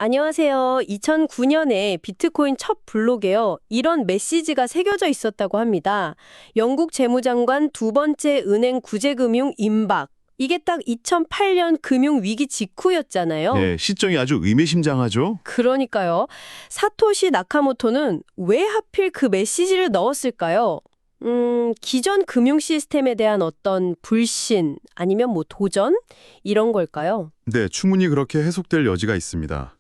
안녕하세요. 2009년에 비트코인 첫 블록에요. 이런 메시지가 새겨져 있었다고 합니다. 영국 재무장관 두 번째 은행 구제금융 임박. 이게 딱 2008년 금융위기 직후였잖아요. 네, 시점이 아주 의미심장하죠? 그러니까요. 사토시 나카모토는 왜 하필 그 메시지를 넣었을까요? 기존 금융 시스템에 대한 어떤 불신 아니면 뭐 도전? 이런 걸까요? 네, 충분히 그렇게 해석될 여지가 있습니다.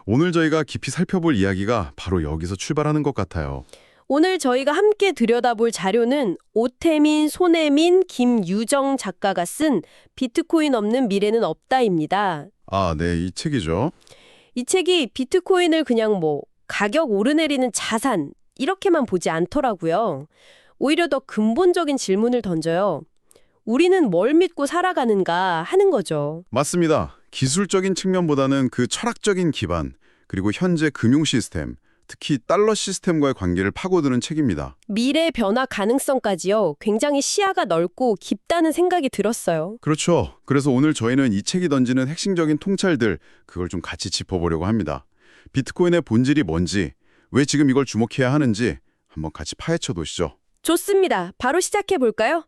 오늘 저희가 깊이 살펴볼 이야기가 바로 여기서 출발하는 것 같아요. 오늘 저희가 함께 들여다볼 자료는 오태민, 손혜민, 김유정 작가가 쓴 비트코인 없는 미래는 없다입니다. 아, 네, 이 책이죠. 이 책이 비트코인을 그냥 뭐 가격 오르내리는 자산 이렇게만 보지 않더라고요. 오히려 더 근본적인 질문을 던져요. 우리는 뭘 믿고 살아가는가 하는 거죠. 맞습니다. 기술적인 측면보다는 그 철학적인 기반, 그리고 현재 금융 시스템, 특히 달러 시스템과의 관계를 파고드는 책입니다. 미래 변화 가능성까지요. 굉장히 시야가 넓고 깊다는 생각이 들었어요. 그렇죠. 그래서 오늘 저희는 이 책이 던지는 핵심적인 통찰들, 그걸 좀 같이 짚어보려고 합니다. 비트코인의 본질이 뭔지, 왜 지금 이걸 주목해야 하는지 한번 같이 파헤쳐 보시죠. 좋습니다. 바로 시작해 볼까요?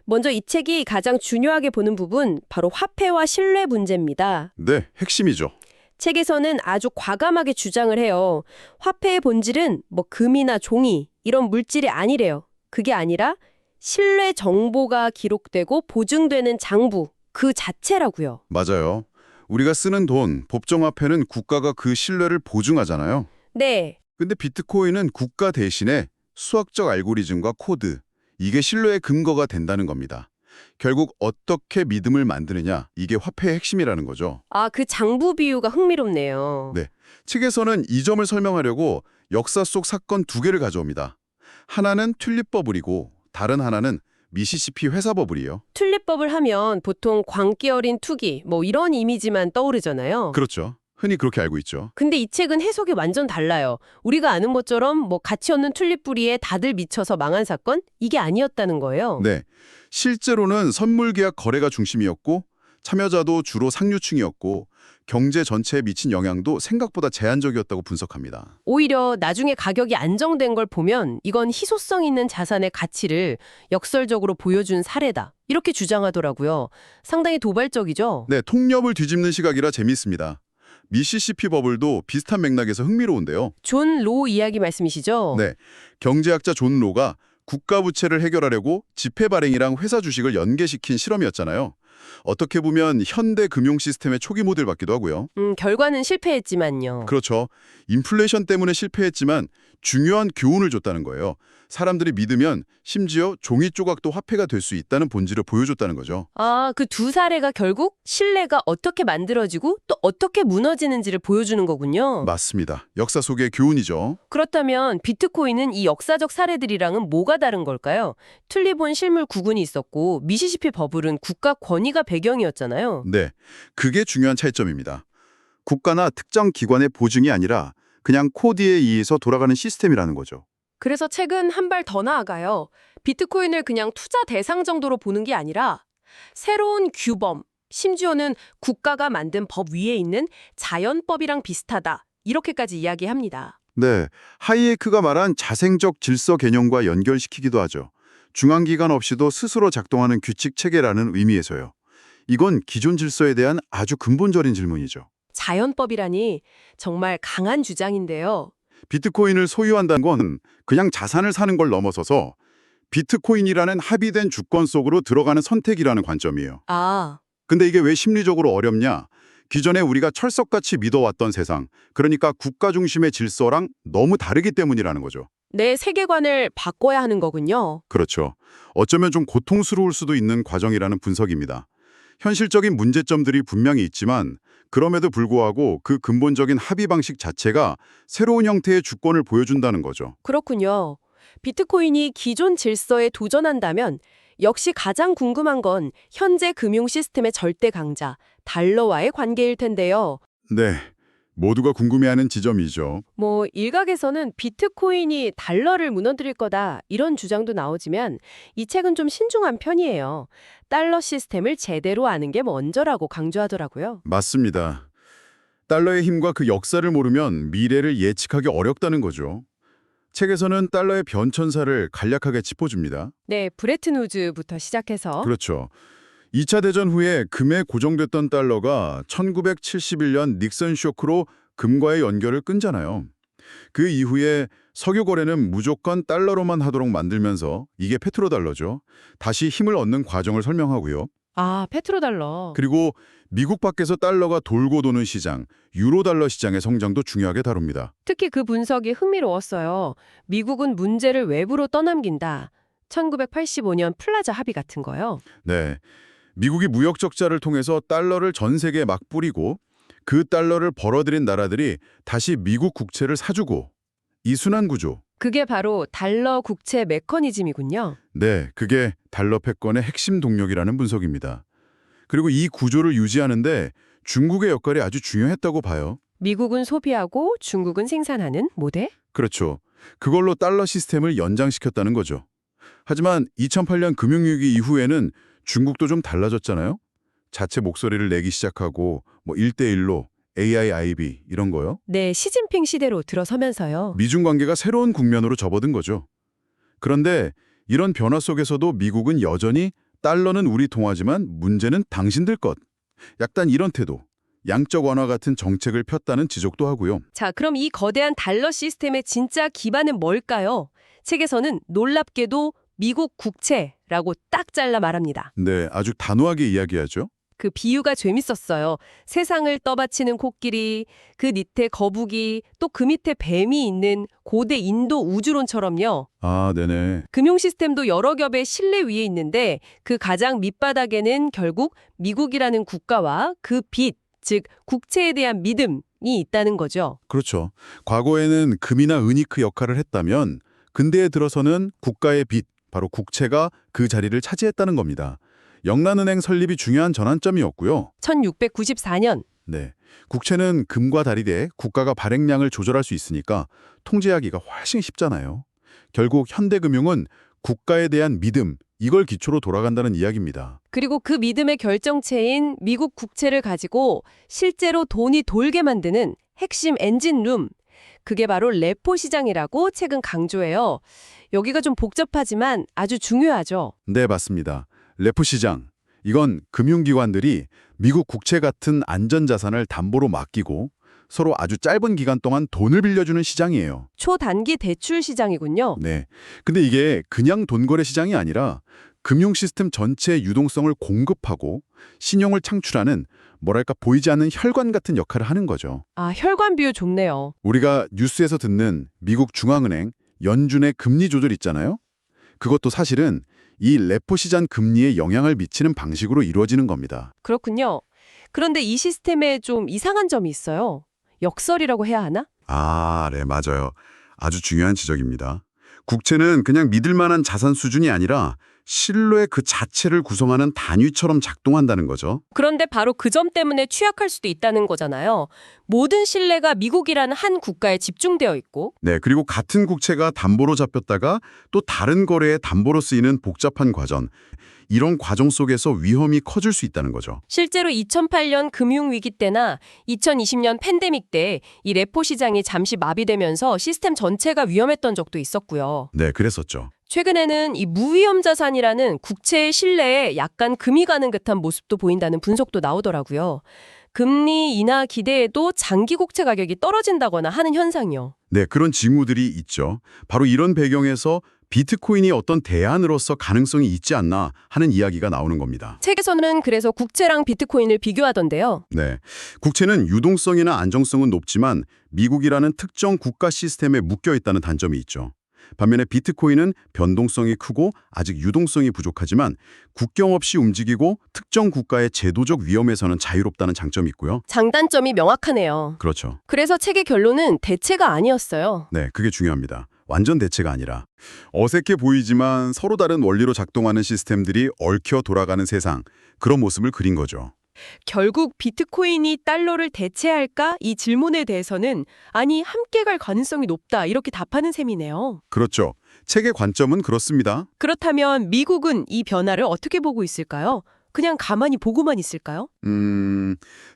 먼저 이 책이 가장 중요하게 보는 부분, 바로 화폐와 신뢰 문제입니다. 네, 핵심이죠. 책에서는 아주 과감하게 주장을 해요. 화폐의 본질은 뭐 금이나 종이 이런 물질이 아니래요. 그게 아니라 신뢰 정보가 기록되고 보증되는 장부 그 자체라고요. 맞아요. 우리가 쓰는 돈, 법정화폐는 국가가 그 신뢰를 보증하잖아요. 네. 근데 비트코인은 국가 대신에 수학적 알고리즘과 코드, 이게 신뢰의 근거가 된다는 겁니다. 결국 어떻게 믿음을 만드느냐, 이게 화폐의 핵심이라는 거죠. 아, 그 장부 비유가 흥미롭네요. 네, 책에서는 이 점을 설명하려고 역사 속 사건 두 개를 가져옵니다. 하나는 튤립 버블이고 다른 하나는 미시시피 회사 버블이에요. 튤립법을 하면 보통 광기 어린 투기 뭐 이런 이미지만 떠오르잖아요. 그렇죠. 흔히 그렇게 알고 있죠. 근데 이 책은 해석이 완전 달라요. 우리가 아는 것처럼 뭐 가치 없는 튤립 뿌리에 다들 미쳐서 망한 사건? 이게 아니었다는 거예요. 네, 실제로는 선물 계약 거래가 중심이었고 참여자도 주로 상류층이었고 경제 전체에 미친 영향도 생각보다 제한적이었다고 분석합니다. 오히려 나중에 가격이 안정된 걸 보면 이건 희소성 있는 자산의 가치를 역설적으로 보여준 사례다. 이렇게 주장하더라고요. 상당히 도발적이죠? 네, 통념을 뒤집는 시각이라 재미있습니다. 미시시피 버블도 비슷한 맥락에서 흥미로운데요. 존 로 이야기 말씀이시죠? 네, 경제학자 존 로가 국가 부채를 해결하려고 지폐 발행이랑 회사 주식을 연계시킨 실험이었잖아요. 어떻게 보면 현대 금융 시스템의 초기 모델 같기도 하고요. 결과는 실패했지만요. 그렇죠. 인플레이션 때문에 실패했지만 중요한 교훈을 줬다는 거예요. 사람들이 믿으면 심지어 종이 조각도 화폐가 될 수 있다는 본질을 보여줬다는 거죠. 아, 그 두 사례가 결국 신뢰가 어떻게 만들어지고 또 어떻게 무너지는지를 보여주는 거군요. 맞습니다. 역사 속의 교훈이죠. 그렇다면 비트코인은 이 역사적 사례들이랑은 뭐가 다른 걸까요? 튤립은 실물 구근이 있었고 미시시피 버블은 국가 권위가 배경이었잖아요. 네, 그게 중요한 차이점입니다. 국가나 특정 기관의 보증이 아니라 그냥 코드에 의해서 돌아가는 시스템이라는 거죠. 그래서 책은 한 발 더 나아가요. 비트코인을 그냥 투자 대상 정도로 보는 게 아니라 새로운 규범, 심지어는 국가가 만든 법 위에 있는 자연법이랑 비슷하다. 이렇게까지 이야기합니다. 네, 하이에크가 말한 자생적 질서 개념과 연결시키기도 하죠. 중앙기관 없이도 스스로 작동하는 규칙 체계라는 의미에서요. 이건 기존 질서에 대한 아주 근본적인 질문이죠. 자연법이라니 정말 강한 주장인데요. 비트코인을 소유한다는 건 그냥 자산을 사는 걸 넘어서서 비트코인이라는 합의된 주권 속으로 들어가는 선택이라는 관점이에요. 아, 근데 이게 왜 심리적으로 어렵냐? 기존에 우리가 철석같이 믿어왔던 세상, 그러니까 국가 중심의 질서랑 너무 다르기 때문이라는 거죠. 내 세계관을 바꿔야 하는 거군요. 그렇죠. 어쩌면 좀 고통스러울 수도 있는 과정이라는 분석입니다. 현실적인 문제점들이 분명히 있지만 그럼에도 불구하고 그 근본적인 합의 방식 자체가 새로운 형태의 주권을 보여준다는 거죠. 그렇군요. 비트코인이 기존 질서에 도전한다면 역시 가장 궁금한 건 현재 금융 시스템의 절대 강자, 달러와의 관계일 텐데요. 네, 모두가 궁금해하는 지점이죠. 뭐 일각에서는 비트코인이 달러를 무너뜨릴 거다 이런 주장도 나오지만 이 책은 좀 신중한 편이에요. 달러 시스템을 제대로 아는 게 먼저라고 강조하더라고요. 맞습니다. 달러의 힘과 그 역사를 모르면 미래를 예측하기 어렵다는 거죠. 책에서는 달러의 변천사를 간략하게 짚어줍니다. 네, 브레튼 우즈부터 시작해서 그렇죠. 2차 대전 후에 금에 고정됐던 달러가 1971년 닉슨 쇼크로 금과의 연결을 끊잖아요. 그 이후에 석유 거래는 무조건 달러로만 하도록 만들면서 이게 페트로달러죠. 다시 힘을 얻는 과정을 설명하고요. 아, 페트로달러. 그리고 미국 밖에서 달러가 돌고 도는 시장, 유로달러 시장의 성장도 중요하게 다룹니다. 특히 그 분석이 흥미로웠어요. 미국은 문제를 외부로 떠넘긴다. 1985년 플라자 합의 같은 거요. 네, 미국이 무역 적자를 통해서 달러를 전 세계에 막 뿌리고 그 달러를 벌어들인 나라들이 다시 미국 국채를 사주고 이 순환 구조. 그게 바로 달러 국채 메커니즘이군요. 네, 그게 달러 패권의 핵심 동력이라는 분석입니다. 그리고 이 구조를 유지하는데 중국의 역할이 아주 중요했다고 봐요. 미국은 소비하고 중국은 생산하는 모델? 그렇죠. 그걸로 달러 시스템을 연장시켰다는 거죠. 하지만 2008년 금융위기 이후에는 중국도 좀 달라졌잖아요. 자체 목소리를 내기 시작하고 뭐 1대1로 AIIB 이런 거요. 네, 시진핑 시대로 들어서면서요. 미중 관계가 새로운 국면으로 접어든 거죠. 그런데 이런 변화 속에서도 미국은 여전히 달러는 우리 통화지만 문제는 당신들 것. 약간 이런 태도, 양적 완화 같은 정책을 폈다는 지적도 하고요. 자, 그럼 이 거대한 달러 시스템의 진짜 기반은 뭘까요? 책에서는 놀랍게도 미국 국채라고 딱 잘라 말합니다. 네, 아주 단호하게 이야기하죠. 그 비유가 재밌었어요. 세상을 떠받치는 코끼리, 그 밑에 거북이, 또 그 밑에 뱀이 있는 고대 인도 우주론처럼요. 아, 네네. 금융 시스템도 여러 겹의 실내 위에 있는데 그 가장 밑바닥에는 결국 미국이라는 국가와 그 빚, 즉 국채에 대한 믿음이 있다는 거죠. 그렇죠. 과거에는 금이나 은이 그 역할을 했다면 근대에 들어서는 국가의 빚, 바로 국채가 그 자리를 차지했다는 겁니다. 영란은행 설립이 중요한 전환점이었고요. 1694년. 네, 국채는 금과 달이돼 국가가 발행량을 조절할 수 있으니까 통제하기가 훨씬 쉽잖아요. 결국 현대금융은 국가에 대한 믿음, 이걸 기초로 돌아간다는 이야기입니다. 그리고 그 믿음의 결정체인 미국 국채를 가지고 실제로 돈이 돌게 만드는 핵심 엔진룸. 그게 바로 레포 시장이라고 책은 강조해요. 여기가 좀 복잡하지만 아주 중요하죠. 네, 맞습니다. 레포 시장. 이건 금융기관들이 미국 국채 같은 안전자산을 담보로 맡기고 서로 아주 짧은 기간 동안 돈을 빌려주는 시장이에요. 초단기 대출 시장이군요. 네. 근데 이게 그냥 돈거래 시장이 아니라 금융 시스템 전체의 유동성을 공급하고 신용을 창출하는 뭐랄까 보이지 않는 혈관 같은 역할을 하는 거죠. 아, 혈관 비유 좋네요. 우리가 뉴스에서 듣는 미국 중앙은행 연준의 금리 조절 있잖아요. 그것도 사실은 이 레포 시장 금리에 영향을 미치는 방식으로 이루어지는 겁니다. 그렇군요. 그런데 이 시스템에 좀 이상한 점이 있어요. 역설이라고 해야 하나? 아, 네, 맞아요. 아주 중요한 지적입니다. 국채는 그냥 믿을 만한 자산 수준이 아니라 신뢰 그 자체를 구성하는 단위처럼 작동한다는 거죠. 그런데 바로 그 점 때문에 취약할 수도 있다는 거잖아요. 모든 신뢰가 미국이라는 한 국가에 집중되어 있고 네, 그리고 같은 국채가 담보로 잡혔다가 또 다른 거래에 담보로 쓰이는 복잡한 과정, 이런 과정 속에서 위험이 커질 수 있다는 거죠. 실제로 2008년 금융위기 때나 2020년 팬데믹 때 이 레포 시장이 잠시 마비되면서 시스템 전체가 위험했던 적도 있었고요. 네, 그랬었죠. 최근에는 이 무위험 자산이라는 국채의 신뢰에 약간 금이 가는 듯한 모습도 보인다는 분석도 나오더라고요. 금리 인하 기대에도 장기 국채 가격이 떨어진다거나 하는 현상이요. 네, 그런 징후들이 있죠. 바로 이런 배경에서 비트코인이 어떤 대안으로서 가능성이 있지 않나 하는 이야기가 나오는 겁니다. 책에서는 그래서 국채랑 비트코인을 비교하던데요. 네, 국채는 유동성이나 안정성은 높지만 미국이라는 특정 국가 시스템에 묶여 있다는 단점이 있죠. 반면에 비트코인은 변동성이 크고 아직 유동성이 부족하지만 국경 없이 움직이고 특정 국가의 제도적 위험에서는 자유롭다는 장점이 있고요. 장단점이 명확하네요. 그렇죠. 그래서 책의 결론은 대체가 아니었어요. 네, 그게 중요합니다. 완전 대체가 아니라 어색해 보이지만 서로 다른 원리로 작동하는 시스템들이 얽혀 돌아가는 세상, 그런 모습을 그린 거죠. 결국 비트코인이 달러를 대체할까? 이 질문에 대해서는 아니 함께 갈 가능성이 높다 이렇게 답하는 셈이네요. 그렇죠. 책의 관점은 그렇습니다. 그렇다면 미국은 이 변화를 어떻게 보고 있을까요? 그냥 가만히 보고만 있을까요?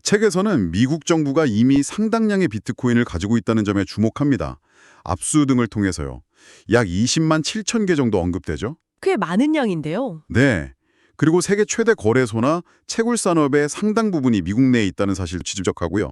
책에서는 미국 정부가 이미 상당량의 비트코인을 가지고 있다는 점에 주목합니다. 압수 등을 통해서요. 약 20만 7천 개 정도 언급되죠? 꽤 많은 양인데요. 네. 그리고 세계 최대 거래소나 채굴 산업의 상당 부분이 미국 내에 있다는 사실을 지적하고요.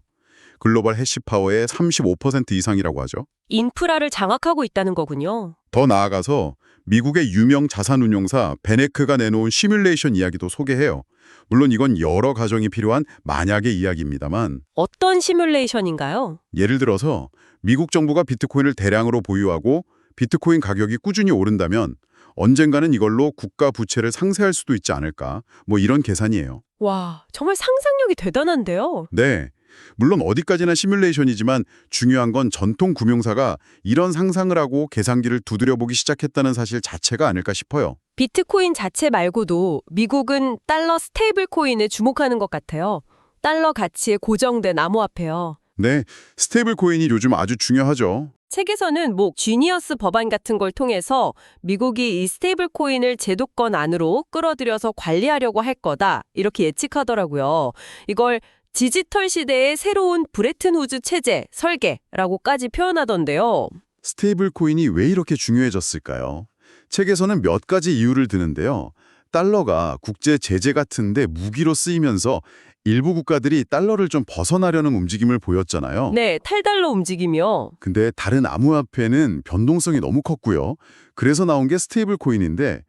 글로벌 해시파워의 35% 이상이라고 하죠. 인프라를 장악하고 있다는 거군요. 더 나아가서 미국의 유명 자산운용사 베네크가 내놓은 시뮬레이션 이야기도 소개해요. 물론 이건 여러 가정이 필요한 만약의 이야기입니다만 어떤 시뮬레이션인가요? 예를 들어서 미국 정부가 비트코인을 대량으로 보유하고 비트코인 가격이 꾸준히 오른다면 언젠가는 이걸로 국가 부채를 상쇄할 수도 있지 않을까? 뭐 이런 계산이에요. 와, 정말 상상력이 대단한데요. 네. 물론 어디까지나 시뮬레이션이지만 중요한 건 전통 금융사가 이런 상상을 하고 계산기를 두드려보기 시작했다는 사실 자체가 아닐까 싶어요. 비트코인 자체 말고도 미국은 달러 스테이블 코인에 주목하는 것 같아요. 달러 가치에 고정된 암호화폐요. 네, 스테이블 코인이 요즘 아주 중요하죠. 책에서는 지니어스 법안 같은 걸 통해서 미국이 이 스테이블 코인을 제도권 안으로 끌어들여서 관리하려고 할 거다 이렇게 예측하더라고요. 이걸 디지털 시대의 새로운 브레튼 우즈 체제 설계라고까지 표현하던데요. 스테이블 코인이 왜 이렇게 중요해졌을까요? 책에서는 몇 가지 이유를 드는데요. 달러가 국제 제재 같은데 무기로 쓰이면서 일부 국가들이 달러를 좀 벗어나려는 움직임을 보였잖아요. 네, 탈달러 움직임이요. 근데 다른 암호화폐는 변동성이 너무 컸고요. 그래서 나온 게 스테이블 코인인데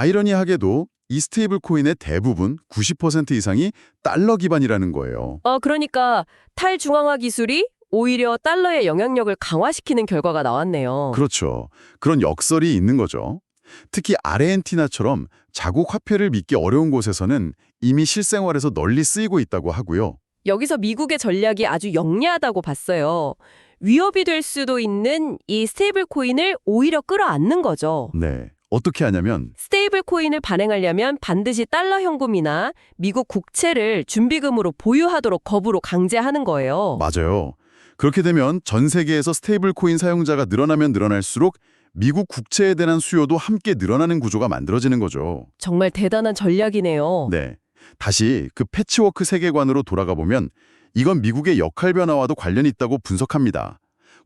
아이러니하게도 이 스테이블 코인의 대부분 90% 이상이 달러 기반이라는 거예요. 그러니까 탈중앙화 기술이 오히려 달러의 영향력을 강화시키는 결과가 나왔네요. 그렇죠. 그런 역설이 있는 거죠. 특히 아르헨티나처럼 자국 화폐를 믿기 어려운 곳에서는 이미 실생활에서 널리 쓰이고 있다고 하고요. 여기서 미국의 전략이 아주 영리하다고 봤어요. 위협이 될 수도 있는 이 스테이블 코인을 오히려 끌어안는 거죠. 네. 어떻게 하냐면 스테이블 코인을 발행하려면 반드시 달러 현금이나 미국 국채를 준비금으로 보유하도록 법으로 강제하는 거예요. 맞아요. 그렇게 되면 전 세계에서 스테이블 코인 사용자가 늘어나면 늘어날수록 미국 국채에 대한 수요도 함께 늘어나는 구조가 만들어지는 거죠. 정말 대단한 전략이네요. 네. 다시 그 패치워크 세계관으로 돌아가 보면 이건 미국의 역할 변화와도 관련이 있다고 분석합니다.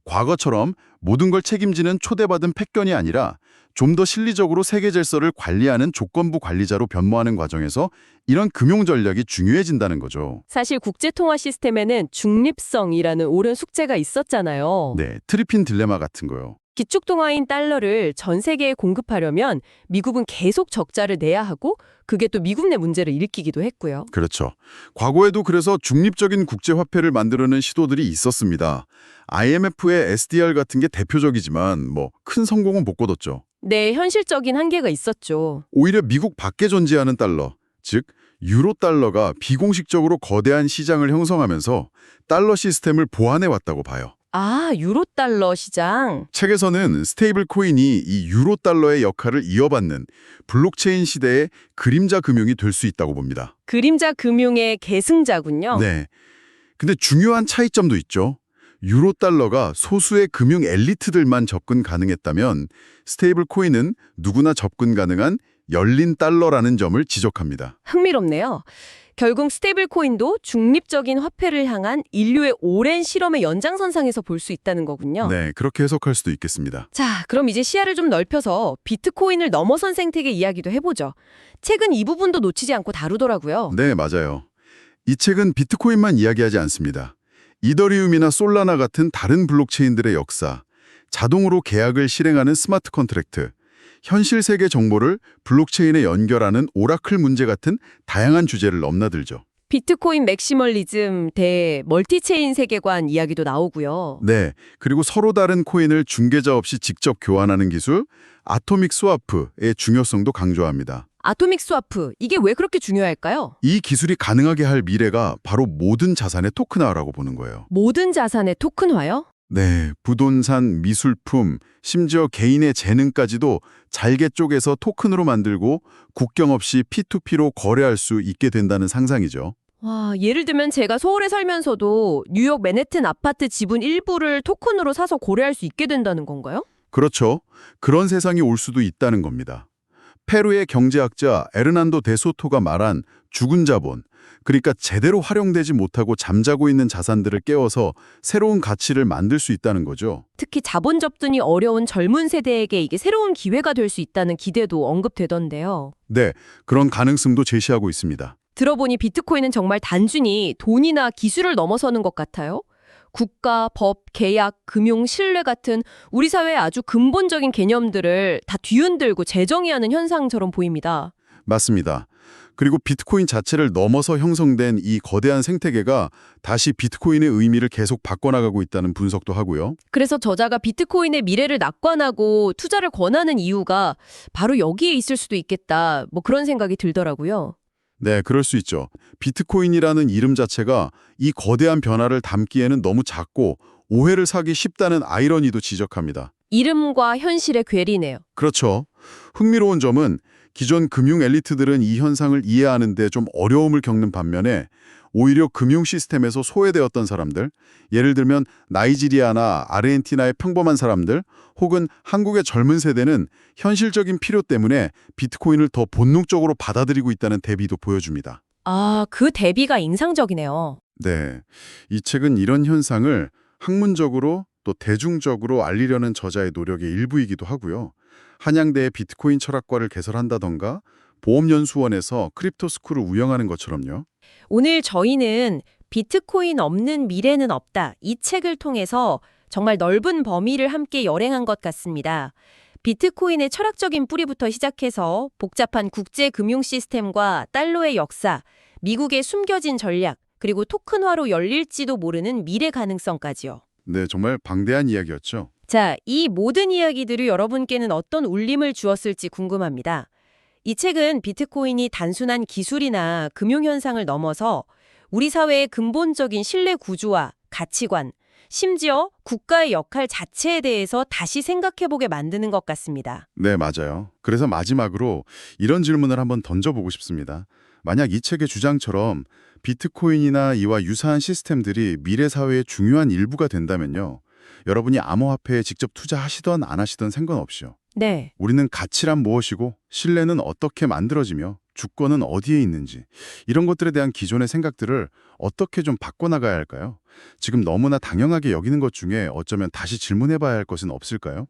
과거처럼 모든 걸 책임지는 초대받은 패권이 아니라 좀 더 실리적으로 세계 질서를 관리하는 조건부 관리자로 변모하는 과정에서 이런 금융 전략이 중요해진다는 거죠. 사실 국제통화 시스템에는 중립성이라는 오랜 숙제가 있었잖아요. 네, 트리핀 딜레마 같은 거요. 기축통화인 달러를 전 세계에 공급하려면 미국은 계속 적자를 내야 하고 그게 또 미국 내 문제를 일으키기도 했고요. 그렇죠. 과거에도 그래서 중립적인 국제화폐를 만들어낸 시도들이 있었습니다. IMF의 SDR 같은 게 대표적이지만 큰 성공은 못 거뒀죠. 네, 현실적인 한계가 있었죠. 오히려 미국 밖에 존재하는 달러, 즉 유로 달러가 비공식적으로 거대한 시장을 형성하면서 달러 시스템을 보완해 왔다고 봐요. 아, 유로 달러 시장. 책에서는 스테이블 코인이 이 유로 달러의 역할을 이어받는 블록체인 시대의 그림자 금융이 될 수 있다고 봅니다. 그림자 금융의 계승자군요. 네. 근데 중요한 차이점도 있죠. 유로 달러가 소수의 금융 엘리트들만 접근 가능했다면 스테이블 코인은 누구나 접근 가능한 열린 달러라는 점을 지적합니다. 흥미롭네요. 결국 스테이블 코인도 중립적인 화폐를 향한 인류의 오랜 실험의 연장선상에서 볼 수 있다는 거군요. 네, 그렇게 해석할 수도 있겠습니다. 자, 그럼 이제 시야를 좀 넓혀서 비트코인을 넘어선 생태계 이야기도 해보죠. 책은 이 부분도 놓치지 않고 다루더라고요. 네, 맞아요. 이 책은 비트코인만 이야기하지 않습니다. 이더리움이나 솔라나 같은 다른 블록체인들의 역사, 자동으로 계약을 실행하는 스마트 컨트랙트, 현실 세계 정보를 블록체인에 연결하는 오라클 문제 같은 다양한 주제를 넘나들죠. 비트코인 맥시멀리즘 대 멀티체인 세계관 이야기도 나오고요. 네, 그리고 서로 다른 코인을 중개자 없이 직접 교환하는 기술, 아토믹 스와프의 중요성도 강조합니다. 아토믹 스와프, 이게 왜 그렇게 중요할까요? 이 기술이 가능하게 할 미래가 바로 모든 자산의 토큰화라고 보는 거예요. 모든 자산의 토큰화요? 네, 부동산, 미술품, 심지어 개인의 재능까지도 잘게 쪼개서 토큰으로 만들고 국경 없이 P2P로 거래할 수 있게 된다는 상상이죠. 와, 예를 들면 제가 서울에 살면서도 뉴욕 맨해튼 아파트 지분 일부를 토큰으로 사서 거래할 수 있게 된다는 건가요? 그렇죠. 그런 세상이 올 수도 있다는 겁니다. 페루의 경제학자 에르난도 데 소토가 말한 죽은 자본, 그러니까 제대로 활용되지 못하고 잠자고 있는 자산들을 깨워서 새로운 가치를 만들 수 있다는 거죠. 특히 자본 접근이 어려운 젊은 세대에게 이게 새로운 기회가 될 수 있다는 기대도 언급되던데요. 네, 그런 가능성도 제시하고 있습니다. 들어보니 비트코인은 정말 단순히 돈이나 기술을 넘어서는 것 같아요. 국가, 법, 계약, 금융, 신뢰 같은 우리 사회의 아주 근본적인 개념들을 다 뒤흔들고 재정의하는 현상처럼 보입니다. 맞습니다. 그리고 비트코인 자체를 넘어서 형성된 이 거대한 생태계가 다시 비트코인의 의미를 계속 바꿔나가고 있다는 분석도 하고요. 그래서 저자가 비트코인의 미래를 낙관하고 투자를 권하는 이유가 바로 여기에 있을 수도 있겠다. 뭐 그런 생각이 들더라고요. 네, 그럴 수 있죠. 비트코인이라는 이름 자체가 이 거대한 변화를 담기에는 너무 작고 오해를 사기 쉽다는 아이러니도 지적합니다. 이름과 현실의 괴리네요. 그렇죠. 흥미로운 점은 기존 금융 엘리트들은 이 현상을 이해하는데 좀 어려움을 겪는 반면에 오히려 금융 시스템에서 소외되었던 사람들, 예를 들면 나이지리아나 아르헨티나의 평범한 사람들, 혹은 한국의 젊은 세대는 현실적인 필요 때문에 비트코인을 더 본능적으로 받아들이고 있다는 대비도 보여줍니다. 아, 그 대비가 인상적이네요. 네, 이 책은 이런 현상을 학문적으로 또 대중적으로 알리려는 저자의 노력의 일부이기도 하고요. 한양대의 비트코인 철학과를 개설한다던가 보험연수원에서 크립토스쿨을 운영하는 것처럼요. 오늘 저희는 비트코인 없는 미래는 없다. 이 책을 통해서 정말 넓은 범위를 함께 여행한 것 같습니다. 비트코인의 철학적인 뿌리부터 시작해서 복잡한 국제 금융 시스템과 달러의 역사, 미국의 숨겨진 전략, 그리고 토큰화로 열릴지도 모르는 미래 가능성까지요. 네, 정말 방대한 이야기였죠. 자, 이 모든 이야기들이 여러분께는 어떤 울림을 주었을지 궁금합니다. 이 책은 비트코인이 단순한 기술이나 금융 현상을 넘어서 우리 사회의 근본적인 신뢰 구조와 가치관, 심지어 국가의 역할 자체에 대해서 다시 생각해보게 만드는 것 같습니다. 네, 맞아요. 그래서 마지막으로 이런 질문을 한번 던져보고 싶습니다. 만약 이 책의 주장처럼 비트코인이나 이와 유사한 시스템들이 미래 사회의 중요한 일부가 된다면요. 여러분이 암호화폐에 직접 투자하시던 안 하시던 상관없이요. 네. 우리는 가치란 무엇이고 신뢰는 어떻게 만들어지며 주권은 어디에 있는지 이런 것들에 대한 기존의 생각들을 어떻게 좀 바꿔나가야 할까요? 지금 너무나 당연하게 여기는 것 중에 어쩌면 다시 질문해봐야 할 것은 없을까요?